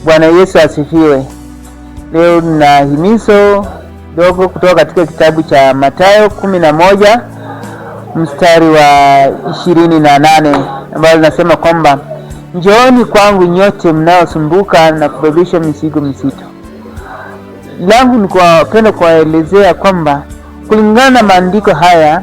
Bwana Yesu asifiwe. Leo na himizo dogo kutoka katika kitabu cha Mathayo 11 mstari wa 28 ambao linasema kwamba njooni kwangu nyote mnaosumbuka na kubebeshwa mizigo mizito. Langu ni kupenda kuwaelezea kwamba kulingana na maandiko haya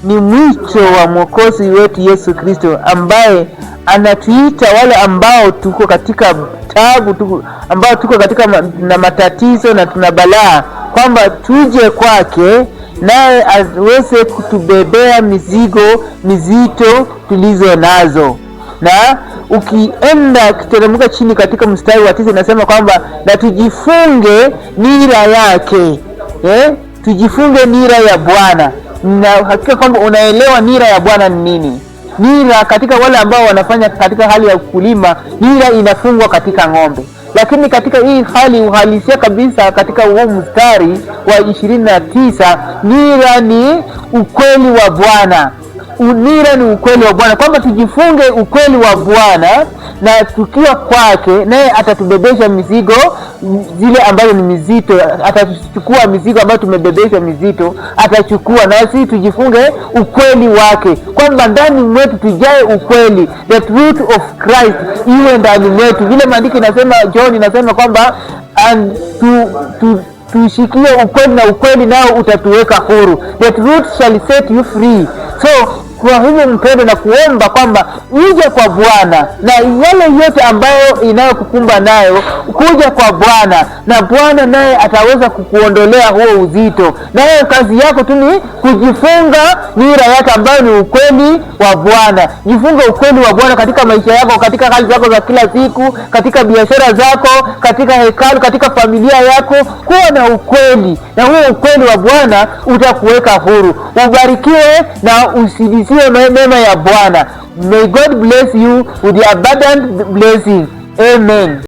ni mwito wa Mwokozi wetu Yesu Kristo, ambaye anatuita wale ambao tuko katika taabu, ambao tuko katika na matatizo na tuna balaa, kwamba tuje kwake naye aweze kutubebea mizigo mizito tulizo nazo. Na ukienda kiteremka chini katika mstari wa 9 inasema kwamba na tujifunge nira yake. Tujifunge nira ya Bwana. Na hakika kwamba unaelewa nira ya Bwana ni nini. Nira katika wale ambao wanafanya katika hali ya ukulima, nira inafungwa katika ng'ombe. Lakini katika hii hali uhalisia kabisa katika huo mstari wa 29, nira ni ukweli wa Bwana. Nira ni ukweli wa Bwana, kwamba tujifunge ukweli wa Bwana, na tukiwa kwake naye atatubebesha mizigo zile ambazo ni mizito. Atachukua mizigo ambayo tumebebesha mizito, atachukua, na sisi tujifunge ukweli wake, kwamba ndani mwetu tujae ukweli, the truth of Christ iwe ndani mwetu. Vile maandiko inasema, John inasema kwamba tushikie ukweli na ukweli nao utatuweka huru. The truth shall set you free. So kwa hivyo mpendo na kuomba kwamba uje kwa Bwana, na yale yote ambayo inayokukumba nayo kuja kwa Bwana, na Bwana naye ataweza kukuondolea huo uzito. Nayo kazi yako tu ni kujifunga nira yake ambayo ni ukweli wa Bwana. Jifunga ukweli wa Bwana katika maisha yako, katika hali zako za kila siku, katika biashara zako, katika hekalu, katika familia yako. Kuwa na ukweli, na huo ukweli wa Bwana utakuweka huru. Ubarikiwe na usidisiwe mema ya Bwana. May God bless you with the abundant blessing. Amen.